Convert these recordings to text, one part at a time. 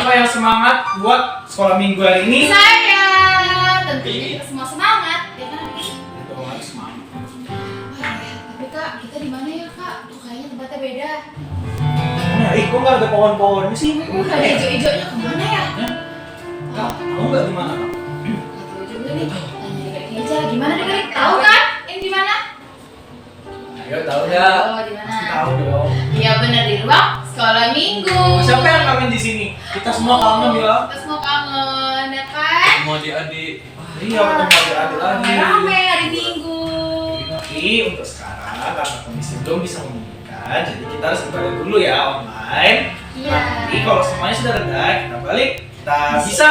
siapa yang semangat buat sekolah minggu hari ini? Saya. Tentunya kita semua semangat, ya kan? Itu harus semangat. Tapi Kak, kita di mana ya Kak? Tuh kayaknya tempatnya beda. Nah, kok nggak ada pohon-pohonnya sih? Ada hijau-hijaunya kemana ya? Kak, kamu nggak di mana Kak? Nggak tahu juga nih. Tanya Dek aja. Gimana Dek? Tahu kan? Ini di mana? Ayo tahu ya. Oh, di mana? Tahu dong. Iya benar, di ruang sekolah minggu. Siapa yang kangen di sini? Kita semua kangen ya. Kita semua kangen, ya kan? Semua adik-adik. Iya, ketemu adik-adik lagi. Rame hari Minggu. Tapi untuk sekarang karena kondisi belum bisa memungkinkan, jadi kita harus ibadah dulu ya online. Iya. Nanti kalau semuanya sudah reda, kita balik. Kita bisa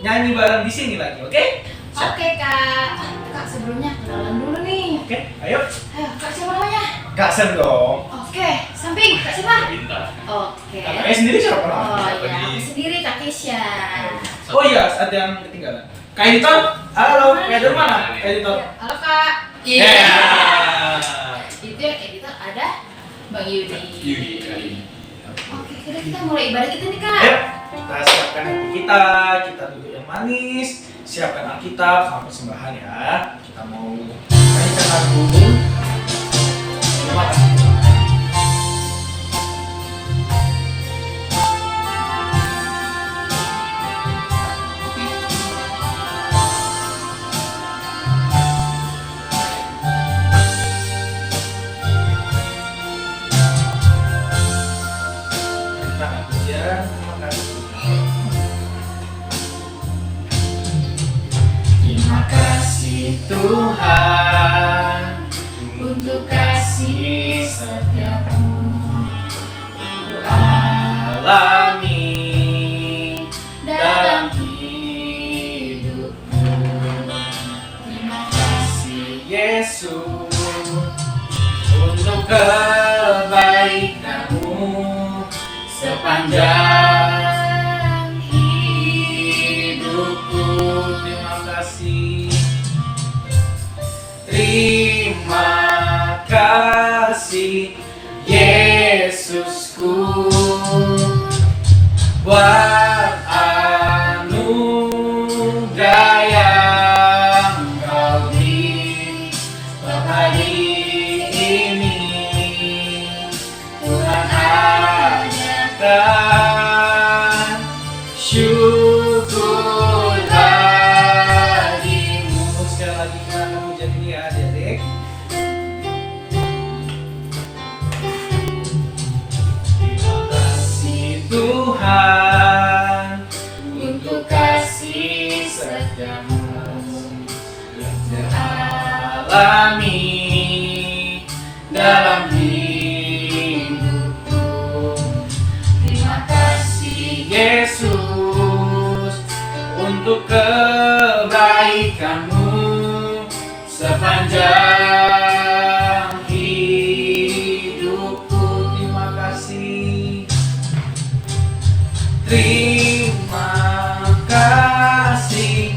nyanyi bareng di sini lagi, oke? Oke Kak. Kak sebelumnya kenalan dulu nih. Oke, ayo. Ayo Kak, siapa namanya? Kak Sen dong. Oke, samping Kak siapa? Bintang. Oke. Kakaknya sendiri siapa Oh namanya? iya, aku sendiri Kak Kesha. Oh iya, ada yang ketinggalan. Kak Editor, halo. Kak Editor mana? Kak Editor. Halo Kak. Iya. Itu yang editor ada Bang Yudi. Yudi kali ini. Oke, kita mulai ibadah kita nih Kak. Ayo, kita siapkan hati kita duduk yang manis, siapkan Alkitab sama persembahan ya. Kita mau nyanyikan lagu. Terima kasih. Terima kasih Tuhan Untuk kasih setiamu alami dalam dalam hidupku. Terima kasih Yesus untuk kebaikanmu sepanjang hidupku. Terima kasih. Terima kasih Yesusku buat anugerah yang Kau beri hari ini. Tuhan ajarkan syukur bagimu. Sekali lagi kita akan pujian ini ya adik-adik. Terima kasih Tuhan untuk kasih setiamu yang teralami dalam hidupku. Terima kasih Yesus untuk kebaikanmu sepanjang hidupku. Terima kasih. Terima kasih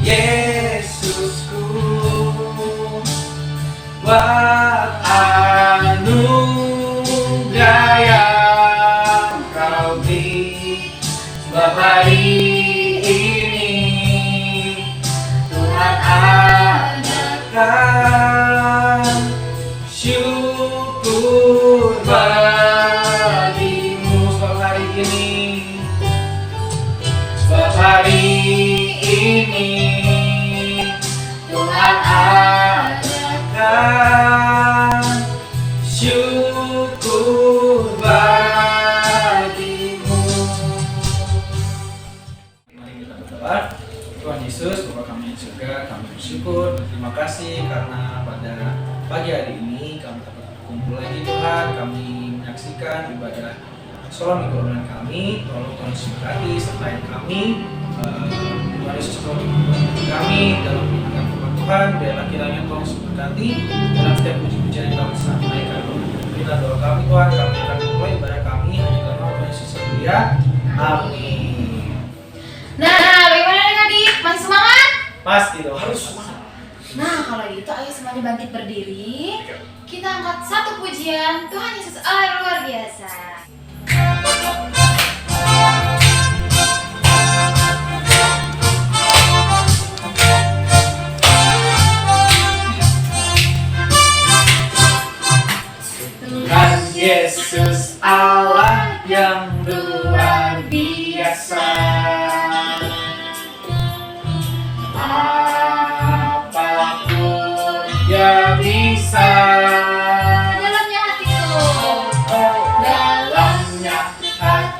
Yesusku buat anugerah yang Kau beri hari ini. Tuhan ajarkan syukur bagimu sebab hari ini. Sebab hari ini Tuhan ajarkan syukur bagimu. Mari kita berdoa. Tuhan Yesus, Bapa kami yang surga, kami bersyukur, berterima kasih karena pada pagi hari ini kami dapat berkumpul lagi Tuhan. Kami menyaksikan ibadah sekolah minggu online kami. Tolong Tuhan Yesus berkati sertai kami. Tuhan Yesus tolong membantu kami dalam mendengarkan firman Tuhan. Biarlah kiranya Tuhan Yesus berkati dalam setiap puji-pujian yang kami sampaikan. Kita doa kami Tuhan, kami akan mulai ibadah kami hanya karena Tuhan Yesus ya. Amin. Nah, bagaimana nih adik? Masih semangat? Pasti dong, harus semangat. Nah, kalau gitu ayo semuanya bangkit berdiri. Kita angkat satu pujian Tuhan Yesus Allah yang luar biasa.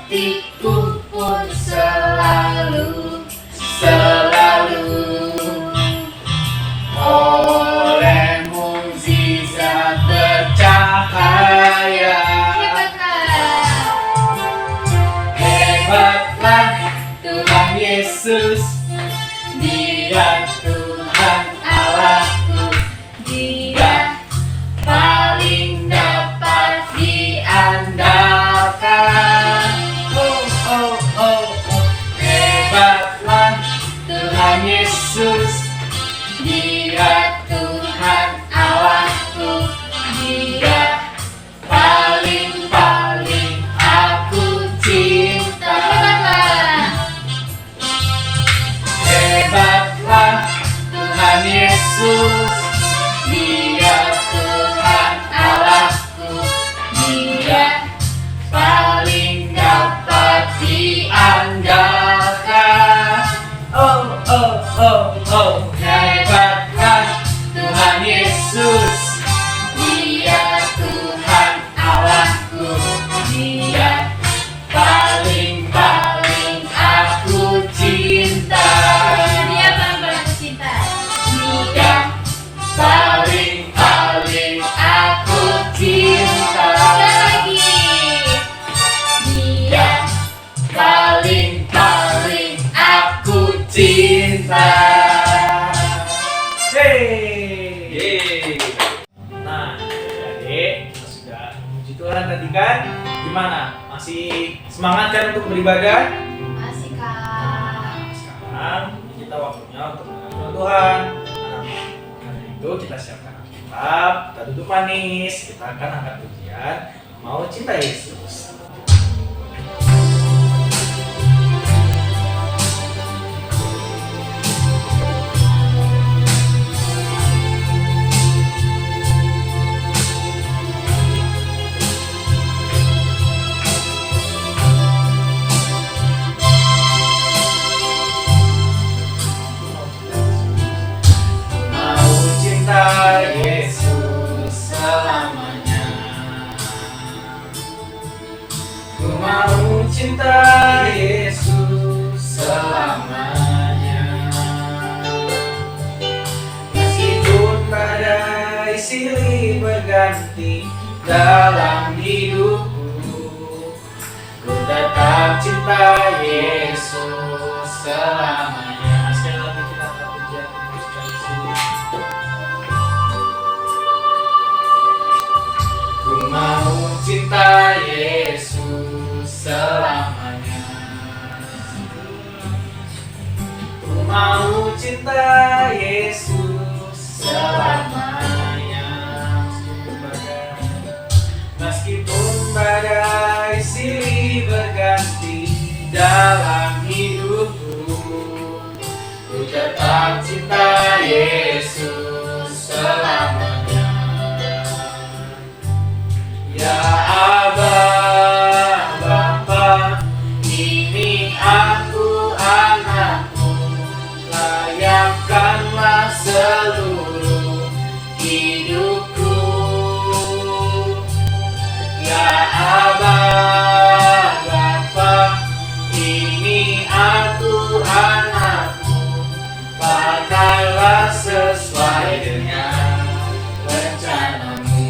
hatiku pun selalu oleh mukjizat bercahaya. Hebatlah Tuhan Yesus, Dia Tuhan Allahku, Dia paling dapat diandalkan. Hebatlah Tuhan Yesus, Dia Tuhan Allahku, Dia paling aku cinta. Hebatlah Tuhan Yesus, Dia Tuhan Allahku, Dia paling dapat diandalkan. Hebatlah Tuhan Yesus, Dia Tuhan Allahku, Dia paling aku cinta. Dia paling aku cinta. Dia paling aku cinta. Sekali lagi. Dia paling aku cinta. Hey. Nah, adik kita sudah puji Tuhan tadi kan? Gimana? Masih semangat kan untuk beribadah? Masih Kak. Nah, sekarang kita waktunya untuk mengenal Tuhan. Nah, karena itu kita siapkan Alkitab, kita duduk manis, kita akan angkat pujian Mau Cinta Yesus. Mau cinta Yesus selamanya. Ku mau cinta Yesus selamanya. Meskipun badai silih berganti dalam hidupku, ku tetap cinta Yesus selamanya. Sekali lagi kita angkat pujian untuk cinta Yesus. Ku mau cinta Yesus selamanya. Ku mau cinta Yesus selamanya. Meskipun badai silih berganti dalam hidupku, ku tetap cinta Yesus selamanya. Ya Aba, Bapa, ini aku anakmu, layakkanlah seluruh hidupku. Ya Aba, Bapa, ini aku anakmu, pakailah sesuai dengan rencanamu.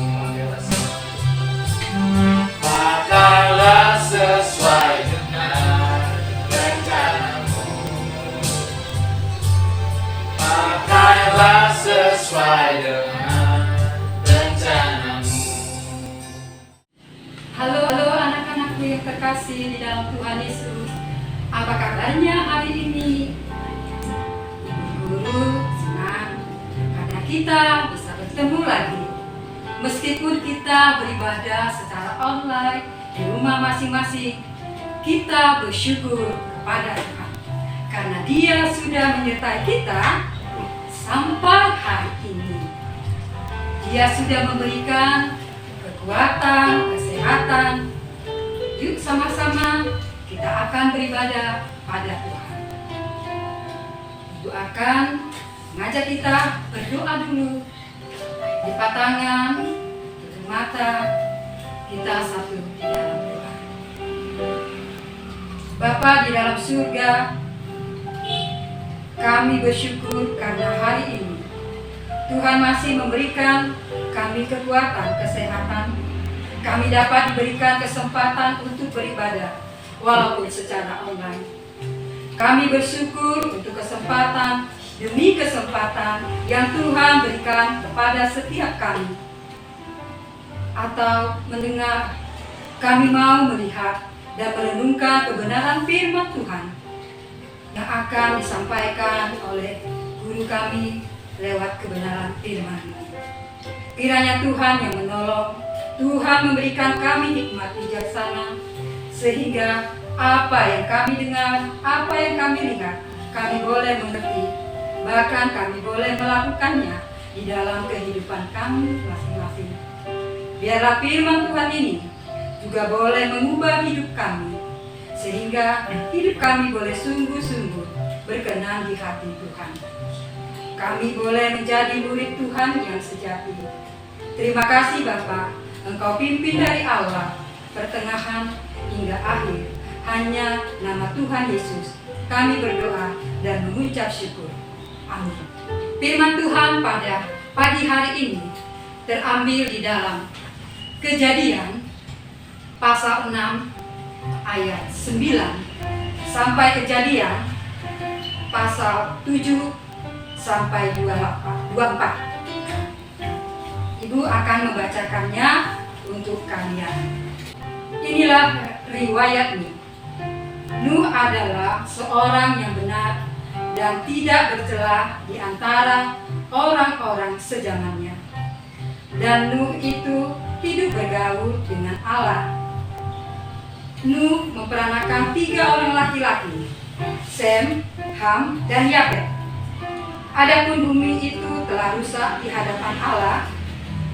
Pakailah sesuai dengan rencanamu. Pakailah sesuai dengan rencanamu. Halo anak-anakku yang terkasih di dalam Tuhan Yesus. Apa kabarnya hari ini? Guru senang karena kita bisa bertemu lagi. Meskipun kita beribadah secara online di rumah masing-masing, kita bersyukur kepada Tuhan karena Dia sudah menyertai kita sampai hari ini. Dia sudah memberikan kekuatan, kesehatan. Yuk sama-sama kita akan beribadah pada Tuhan. Ibu akan mengajak kita berdoa dulu. Lipat tangan, tutup mata, kita satu di dalam doa. Bapa di dalam surga, kami bersyukur karena hari ini Tuhan masih memberikan kami kekuatan, kesehatan. Kami dapat diberikan kesempatan untuk beribadah walaupun secara online. Kami bersyukur untuk kesempatan demi kesempatan yang Tuhan berikan kepada setiap kami. Atau mendengar, kami mau melihat dan merenungkan kebenaran firman Tuhan yang akan disampaikan oleh guru kami lewat kebenaran firman ini. Kiranya Tuhan yang menolong, Tuhan memberikan kami hikmat bijaksana, sehingga apa yang kami dengar, apa yang kami lihat, kami boleh mengerti, bahkan kami boleh melakukannya di dalam kehidupan kami masing-masing. Biarlah firman Tuhan ini juga boleh mengubah hidup kami, sehingga hidup kami boleh sungguh-sungguh berkenan di hati Tuhan. Kami boleh menjadi murid Tuhan yang sejati. Terima kasih Bapa, Engkau pimpin dari awal, pertengahan, hingga akhir. Hanya nama Tuhan Yesus kami berdoa dan mengucap syukur. Amin. Firman Tuhan pada pagi hari ini terambil di dalam Kejadian pasal 6 ayat 9 sampai Kejadian pasal 7 sampai 24. Ibu akan membacakannya untuk kalian. Inilah riwayatnya. Nuh adalah seorang yang benar dan tidak bercela di antara orang-orang sezamannya. Dan Nuh itu hidup bergaul dengan Allah. Nuh memperanakan 3 orang laki-laki, Sem, Ham, dan Yafet. Adapun bumi itu telah rusak di hadapan Allah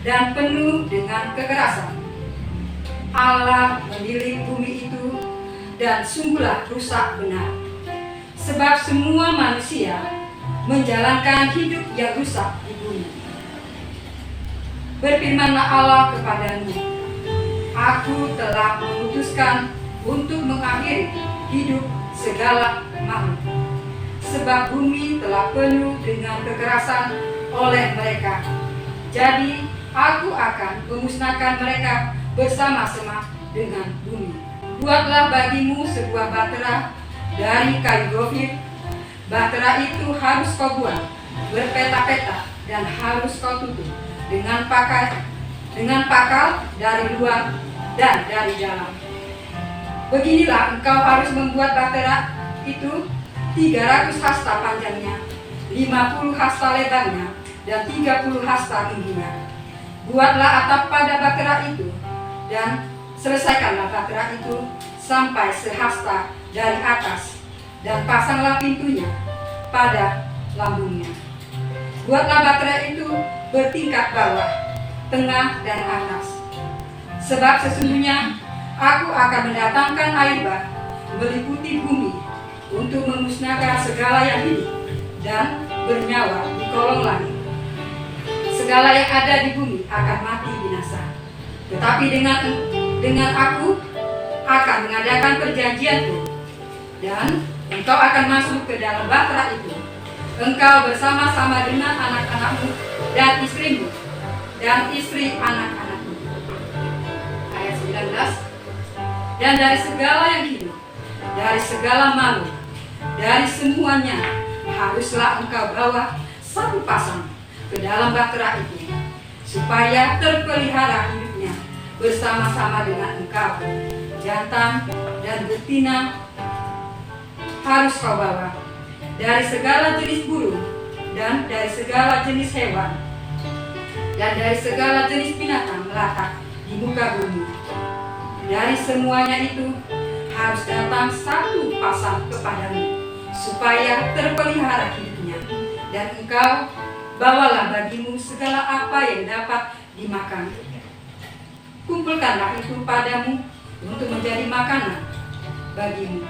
dan penuh dengan kekerasan. Allah menilik bumi itu dan sungguhlah rusak benar. Sebab semua manusia menjalankan hidup yang rusak di bumi. Berfirmanlah Allah kepada Nuh, Aku telah memutuskan untuk mengakhiri hidup segala makhluk. Sebab bumi telah penuh dengan kekerasan oleh mereka. Jadi Aku akan memusnahkan mereka bersama-sama dengan bumi. Buatlah bagimu sebuah bahtera dari kayu gofir. Bahtera itu harus kau buat berpeta-peta dan harus kau tutup dengan pakal dari luar dan dari dalam. Beginilah engkau harus membuat bahtera itu 300 hasta panjangnya, 50 hasta lebarnya, dan 30 hasta tingginya. Buatlah atap pada bahtera itu dan selesaikanlah bahtera itu sampai sehasta dari atas dan pasanglah pintunya pada lambungnya. Buatlah bahtera itu bertingkat bawah, tengah, dan atas. Sebab sesungguhnya Aku akan mendatangkan air bah meliputi bumi untuk memusnahkan segala yang hidup dan bernyawa di kolong langit. Segala yang ada di bumi akan mati binasa. Tetapi dengan Aku akan mengadakan perjanjianku, dan engkau akan masuk ke dalam bahtera itu, engkau bersama-sama dengan anak-anakmu dan istrimu dan istri anak-anakmu. Ayat 19. Dan dari segala yang hidup, dari segala makhluk, dari semuanya haruslah engkau bawa satu pasang ke dalam bahtera itu, supaya terpelihara hidupnya bersama-sama dengan engkau. Jantan dan betina harus kau bawa dari segala jenis burung dan dari segala jenis hewan dan dari segala jenis binatang melata di muka bumi. Dari semuanya itu harus datang satu pasang kepadamu, supaya terpelihara hidupnya. Dan engkau bawalah bagimu segala apa yang dapat dimakan. Kumpulkanlah itu padamu untuk menjadi makanan bagimu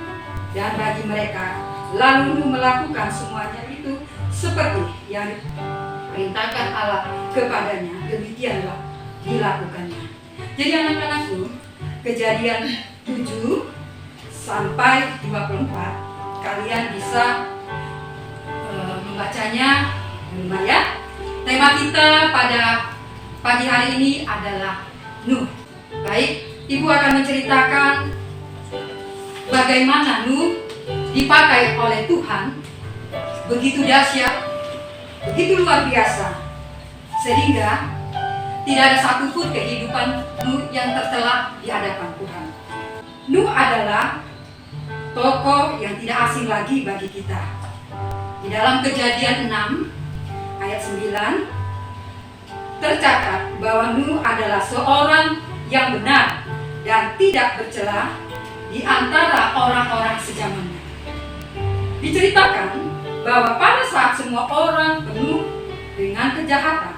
dan bagi mereka. Lalu melakukan semuanya itu seperti yang diperintahkan Allah kepadanya. Demikianlah dilakukannya. Jadi anak-anakku, Kejadian 7 sampai 24. Kalian bisa membacanya di rumah ya. Tema kita pada pagi hari ini adalah Nuh. Baik, Ibu akan menceritakan bagaimana Nuh dipakai oleh Tuhan begitu dahsyat, begitu luar biasa, sehingga tidak ada satupun kehidupan Nuh yang tercela di hadapan Tuhan. Nuh adalah tokoh yang tidak asing lagi bagi kita. Di dalam Kejadian 6 ayat 9 tercatat bahwa Nuh adalah seorang yang benar dan tidak bercela di antara orang-orang sezamannya. Diceritakan bahwa pada saat semua orang penuh dengan kejahatan,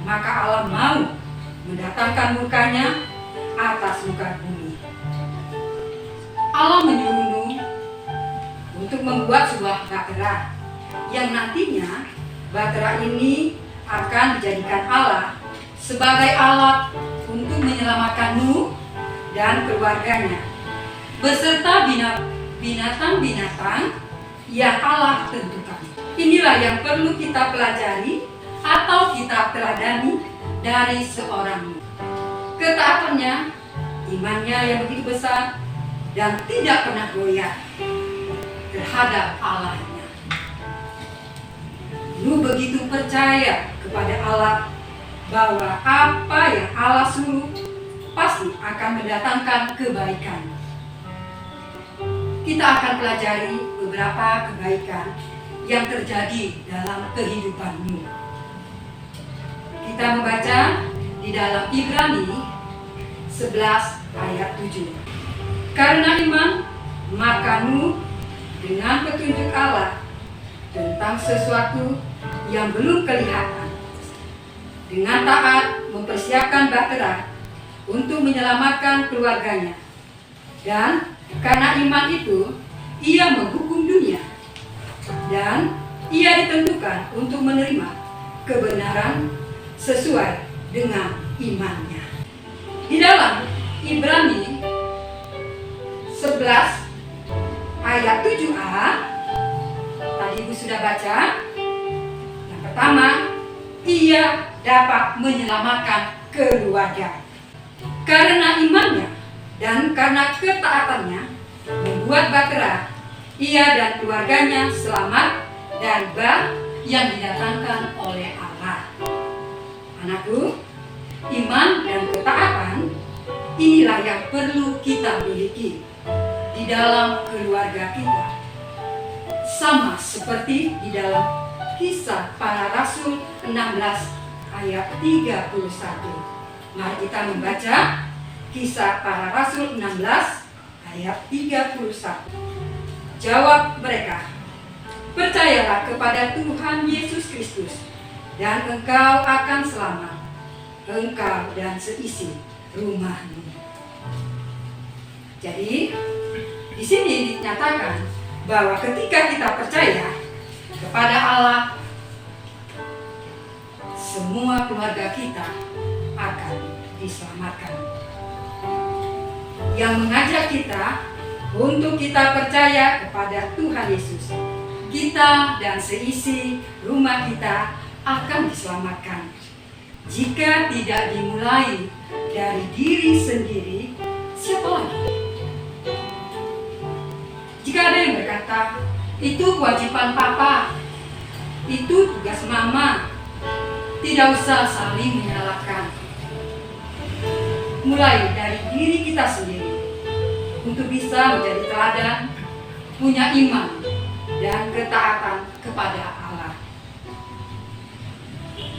maka Allah mau mendatangkan murkanya atas muka bumi. Allah menyuruh Nuh untuk membuat sebuah bahtera yang nantinya bahtera ini akan dijadikan Allah sebagai alat untuk menyelamatkan Nuh dan keluarganya beserta binatang-binatang yang Allah tentukan. Inilah yang perlu kita pelajari atau kita teladani dari seorang Nuh. Ketaatannya, imannya yang begitu besar dan tidak pernah goyah terhadap Allahnya. Nuh begitu percaya kepada Allah bahwa apa yang Allah suruh pasti akan mendatangkan kebaikan. Kita akan pelajari beberapa kebaikan yang terjadi dalam kehidupan Nuh. Kita membaca di dalam Ibrani 11 ayat 7. Karena iman, maka Nuh dengan petunjuk Allah tentang sesuatu yang belum kelihatan, dengan taat mempersiapkan bahtera untuk menyelamatkan keluarganya. Dan karena iman itu, ia menghukum dunia. Dan ia ditentukan untuk menerima kebenaran sesuai dengan imannya. Di dalam Ibrani 11 ayat 7a, tadi Ibu sudah baca. Yang pertama, ia dapat menyelamatkan keluarga. Karena imannya dan karena ketaatannya membuat bahtera, ia dan keluarganya selamat dari bah yang didatangkan oleh Allah. Anakku, iman dan ketaatan inilah yang perlu kita miliki di dalam keluarga kita. Sama seperti di dalam Kisah Para Rasul 16 ayat 31. Mari kita membaca Kisah Para Rasul 16 ayat 31. Jawab mereka, percayalah kepada Tuhan Yesus Kristus dan engkau akan selamat, engkau dan seisi rumahmu. Jadi di sini dinyatakan bahwa ketika kita percaya kepada Allah, semua keluarga kita akan diselamatkan. Yang mengajak kita untuk kita percaya kepada Tuhan Yesus, kita dan seisi rumah kita akan diselamatkan. Jika tidak dimulai dari diri sendiri, siapa lagi? Jika ada yang berkata, itu kewajiban papa, itu tugas mama, tidak usah saling menyalahkan. Mulai dari diri kita sendiri untuk bisa menjadi teladan, punya iman dan ketaatan kepada Allah.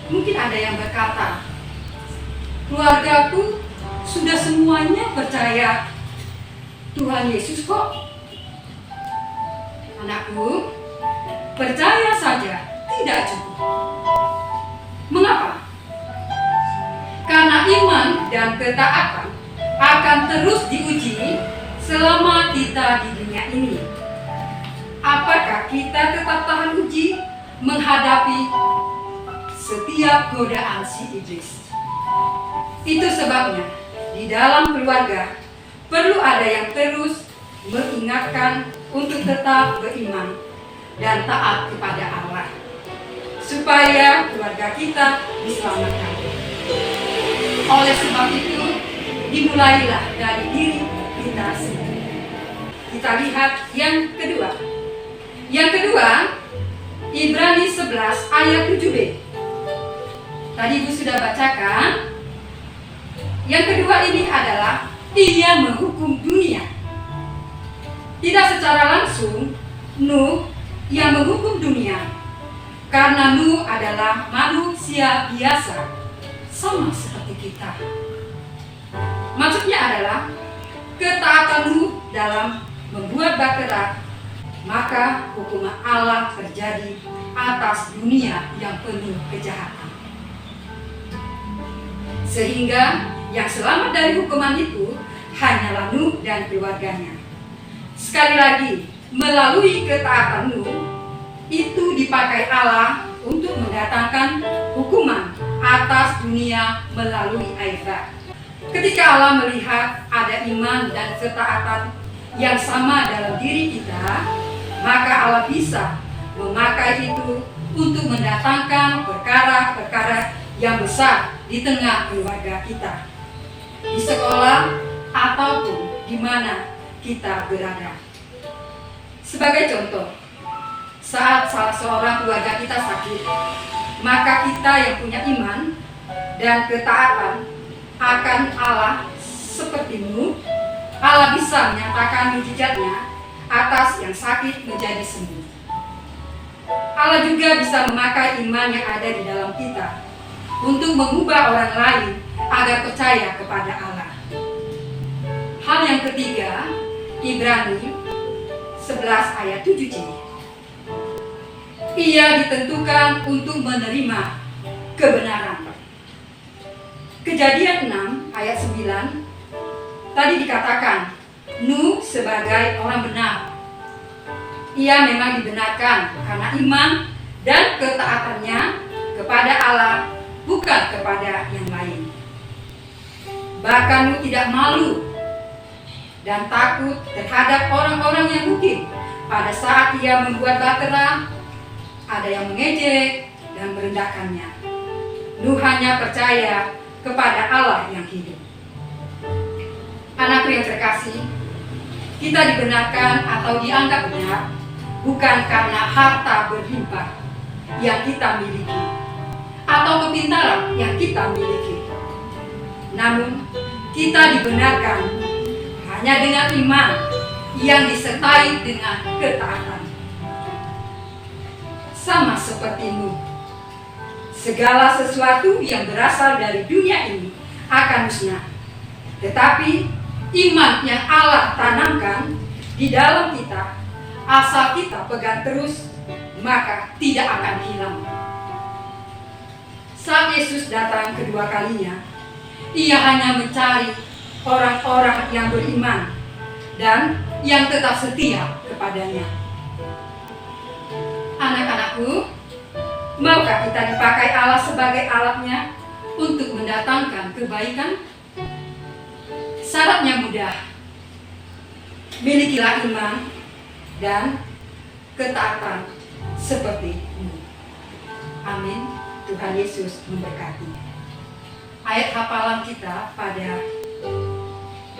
Mungkin ada yang berkata, keluargaku sudah semuanya percaya Tuhan Yesus kok. Anakku, percaya saja tidak cukup. Mengapa? Karena iman dan ketaatan akan terus diuji selama kita di dunia ini. Apakah kita tetap tahan uji menghadapi setiap godaan si iblis? Itu sebabnya di dalam keluarga perlu ada yang terus mengingatkan untuk tetap beriman dan taat kepada Allah, supaya keluarga kita diselamatkan. Oleh sebab itu, dimulailah dari diri kita sendiri. Kita lihat yang kedua. Yang kedua, Ibrani 11 ayat 7b. Tadi Ibu sudah bacakan. Yang kedua ini adalah Ia menghukum dunia. Tidak secara langsung, Nuh yang menghukum dunia, karena Nuh adalah manusia biasa, sama seperti kita. Maksudnya adalah ketaatan Nuh dalam membuat bahtera, maka hukuman Allah terjadi atas dunia yang penuh kejahatan. Sehingga yang selamat dari hukuman itu hanyalah Nuh dan keluarganya. Sekali lagi, melalui ketaatan Nuh, itu dipakai Allah untuk mendatangkan hukuman atas dunia melalui air bah. Ketika Allah melihat ada iman dan ketaatan yang sama dalam diri kita, maka Allah bisa memakai itu untuk mendatangkan perkara-perkara yang besar di tengah keluarga kita, di sekolah ataupun di mana kita berada. Sebagai contoh, saat salah seorang keluarga kita sakit, maka kita yang punya iman dan ketaatan akan Allah seperti Nuh, Allah bisa menyatakan mujizatnya atas yang sakit menjadi sembuh. Allah juga bisa memakai iman yang ada di dalam kita untuk mengubah orang lain agar percaya kepada Allah. Hal yang ketiga, Ibrani 11 ayat 7c. Ia ditentukan untuk menerima kebenaran. Kejadian 6 ayat 9 tadi dikatakan Nuh sebagai orang benar. Ia memang dibenarkan karena iman dan ketaatannya kepada Allah, bukan kepada yang lain. Bahkan Nuh tidak malu dan takut terhadap orang-orang yang mungkin pada saat ia membuat bahtera ada yang mengejek dan merendahkannya. Nuh hanya percaya kepada Allah yang hidup. Anakku yang terkasih, kita dibenarkan atau dianggap benar bukan karena harta berlimpah yang kita miliki atau kepintaran yang kita miliki. Namun, kita dibenarkan hanya dengan iman yang disertai dengan ketaatan. Sama seperti Nuh, segala sesuatu yang berasal dari dunia ini akan musnah. Tetapi iman yang Allah tanamkan di dalam kita, asal kita pegang terus, maka tidak akan hilang. Saat Yesus datang kedua kalinya, Ia hanya mencari orang-orang yang beriman dan yang tetap setia kepadanya. Anak-anakku, maukah kita dipakai Allah sebagai alatnya untuk mendatangkan kebaikan? Syaratnya mudah. Milikilah iman dan ketaatan seperti Nuh. Amin. Tuhan Yesus memberkati. Ayat hafalan kita pada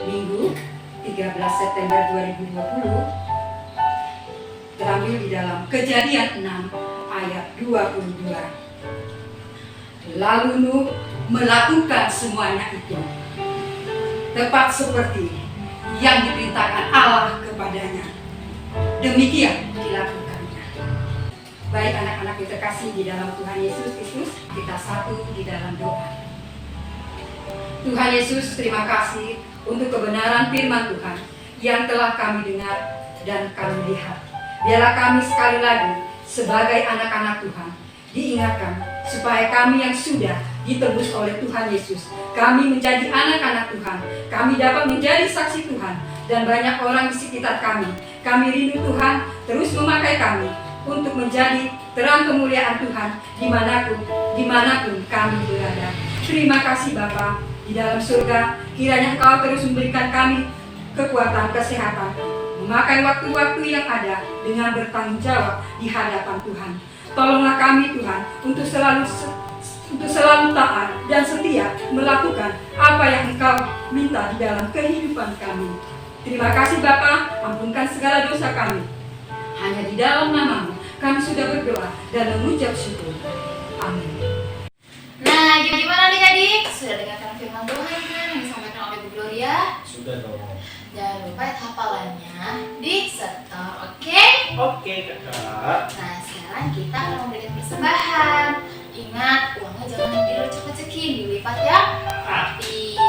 Minggu 13 September 2020 terambil di dalam Kejadian 6 ayat 22. Lalu Nuh melakukan semuanya itu, tepat seperti yang diperintahkan Allah kepadanya. Demikian dilakukannya. Baik anak-anak yang terkasih di dalam Tuhan Yesus Kristus, kita satu di dalam doa. Tuhan Yesus, terima kasih untuk kebenaran firman Tuhan yang telah kami dengar dan kami lihat. Biarlah kami sekali lagi sebagai anak-anak Tuhan diingatkan supaya kami yang sudah ditebus oleh Tuhan Yesus, kami menjadi anak-anak Tuhan, kami dapat menjadi saksi Tuhan dan banyak orang di sekitar kami. Kami rindu Tuhan terus memakai kami untuk menjadi terang kemuliaan Tuhan dimanapun kami berada. Terima kasih Bapa di dalam surga, kiranya Engkau terus memberikan kami kekuatan, kesehatan, memakai waktu-waktu yang ada dengan bertanggung jawab di hadapan Tuhan. Tolonglah kami Tuhan untuk selalu taat dan setia melakukan apa yang Engkau minta di dalam kehidupan kami. Terima kasih Bapa, ampunkan segala dosa kami. Hanya di dalam nama-Mu kami sudah berdoa dan mengucap syukur. Amin. Nah, gimana nih adik? Sudah dengarkan firman Tuhan kan yang disampaikan oleh Bu Gloria? Sudah dong. Jangan lupa hafalannya disetor, oke? Oke kakak. Nah, sekarang kita akan memberikan persembahan. Ingat, uangnya jangan dilecek-lecekin, dilipat ya rapi.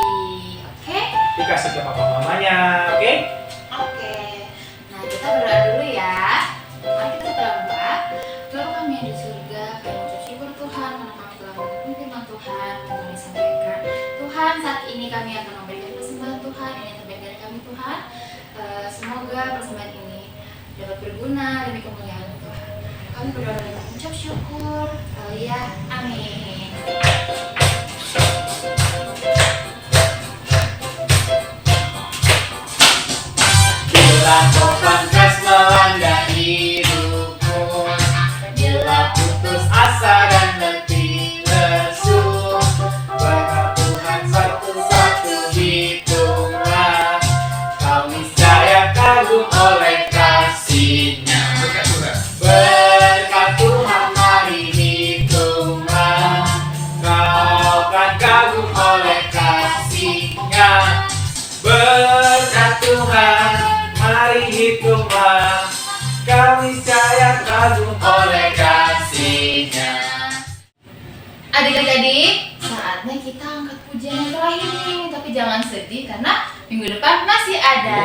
Oke? Dikasih ke papa mamanya, oke? Oke. Nah, kita berdoa dulu ya. Mari kita berdoa. Bapa kami yang di surga, kami mengucap syukur Tuhan karena kami telah mendengar firman Tuhan yang kami sampaikan. Tuhan, saat ini kami akan memberikan persembahan Tuhan ini terbaik dari kami Tuhan. Semoga persembahan ini dapat berguna demi kemuliaan Tuhan. Kami berdoa dan mengucap syukur. Haleluya. Amin. Bila topan kas melanda hidupku, bila putus asa dan letih lesu, berkat Tuhan satu-satu hitunglah, kau niscaya kagum oleh kasih-Nya. Berkat Tuhan mari hitunglah, kau kan kagum oleh kasih-Nya. Berkat Tuhan mari hitunglah, kami niscaya kagum oleh kasih-Nya. Adik-adik, saatnya kita angkat pujian yang terakhir nih. Tapi jangan sedih karena minggu depan masih ada.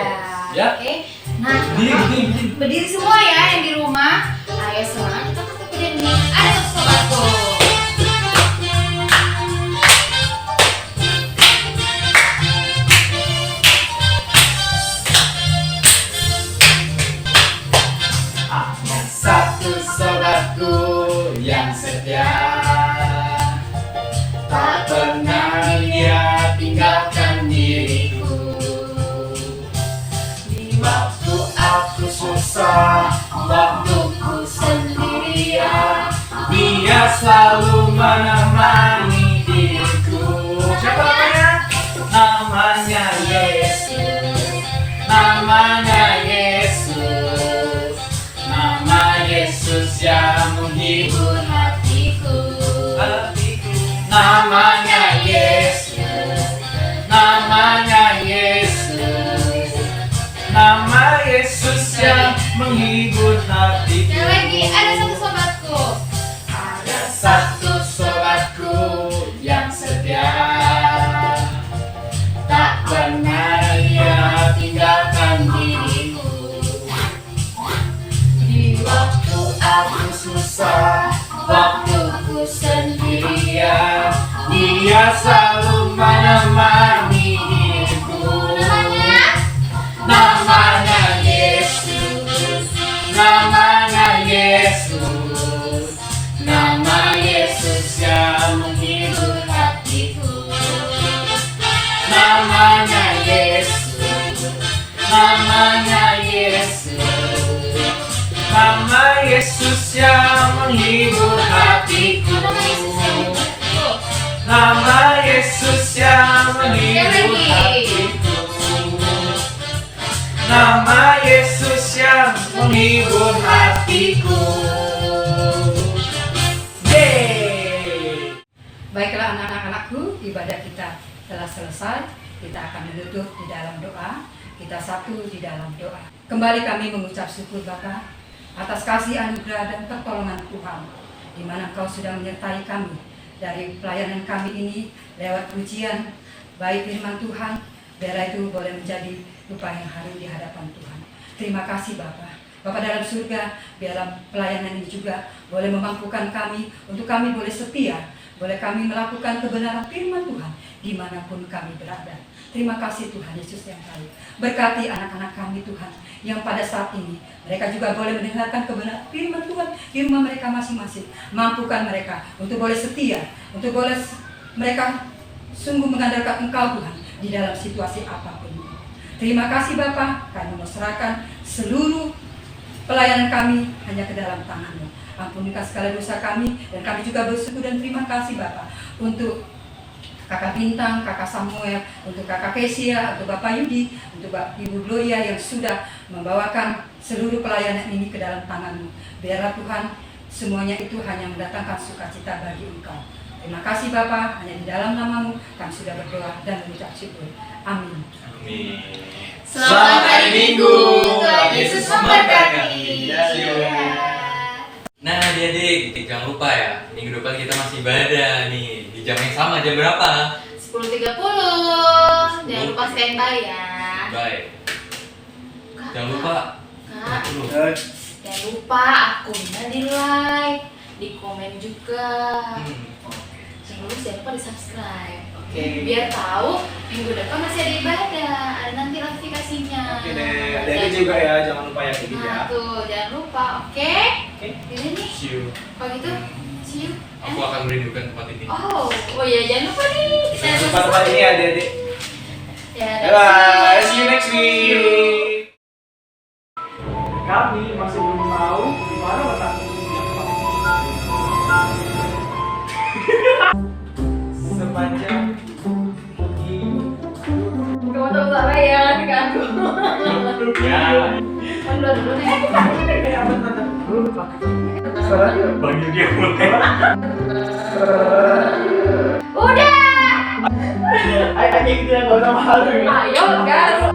Ya. Oke. Nah, Berdiri. berdiri semua ya yang di rumah. Ayo semangat kita angkat pujian ini. Ayo sobatku. Ada satu sobatku yang setia, tak pernah dia tinggalkan diriku. Di waktu aku susah, waktuku sendirian, dia selalu menemani diriku. Siapa namanya? Namanya Yesus. Namanya Yesus. Nama Yesus yang menghibur hatiku. Namanya Yesus. Namanya Yesus. Nama Yesus yang menghibur hatiku. Yang lagi ada satu sobatku. Ada satu sobatku yang setia, tak pernah dia tinggalkan diriku. Di waktu aku susah, waktuku sendirian, dia selalu menemani diriku. Namanya Yesus. Namanya Yesus. Nama Yesus yang menghibur hatiku. Namanya Yesus. Namanya Yesus. Nama Yesus yang menghibur hatiku. Nama Yesus yang menghibur hatiku. Nama Yesus yang menghibur hatiku. Yeay. Baiklah anak-anakku, ibadah kita telah selesai. Kita akan menutup di dalam doa. Kita satu di dalam doa. Kembali kami mengucap syukur Bapa atas kasih anugerah dan pertolongan Tuhan, di mana Engkau sudah menyertai kami dari pelayanan kami ini lewat pujian, baik firman Tuhan, biarlah itu boleh menjadi lupa yang harum di hadapan Tuhan. Terima kasih Bapa. Bapa dalam surga, biarlah pelayanan ini juga boleh memampukan kami untuk kami boleh setia, boleh kami melakukan kebenaran firman Tuhan dimanapun kami berada. Terima kasih Tuhan Yesus yang baik. Berkati anak-anak kami Tuhan, yang pada saat ini mereka juga boleh mendengarkan kebenaran firman Tuhan di rumah mereka masing-masing. Mampukan mereka untuk boleh setia, untuk boleh mereka sungguh mengandalkan Engkau Tuhan di dalam situasi apapun. Terima kasih Bapa, kami mau serahkan seluruh pelayanan kami hanya ke dalam tangan-Mu. Ampunikan segala dosa kami, dan kami juga bersyukur dan terima kasih Bapak untuk Kakak Bintang, Kakak Samuel, untuk Kakak Kesia, untuk Bapak Yudi, untuk Ibu Gloria yang sudah membawakan seluruh pelayanan ini ke dalam tangan-Mu. Biarlah Tuhan, semuanya itu hanya mendatangkan sukacita bagi Engkau. Terima kasih Bapa, hanya di dalam nama-Mu kami sudah berdoa dan mengucap syukur. Amin. Amin. Selamat hari Minggu. Tuhan Yesus memberkati. Ya. Nah adik-adik, jangan lupa ya, minggu depan kita masih ibadah nih. Di jam yang sama, jam berapa? 10.30. Jangan lupa standby ya. Baik. Kak, Jangan lupa. Kak, Lu. jangan lupa akunnya di like, di komen juga. Jangan lupa di subscribe. Oke. Biar tahu minggu depan masih ada ibadah, ada nanti notifikasinya. Oke deh, ada juga ya, jangan lupa ya kayak gitu ya. Nah tuh, jangan lupa, oke? Oke. Ini nih, See you. kalau gitu, see you. Aku akan merindukan tempat ini. Oh iya, jangan lupa nih. Jangan lupa tempat ini ya adik-adik. Ya, Bye, see you next week. Kami masih belum tahu di mana letak yang paling sepanjang Kamu tahu Sarah ya, diganggu. Ya. Mundur dulu nih. kayak apa tante? Suaranya Bagi dia mulai. Udah. ayo gitu ya, gak usah malu ya. Ayo, gas.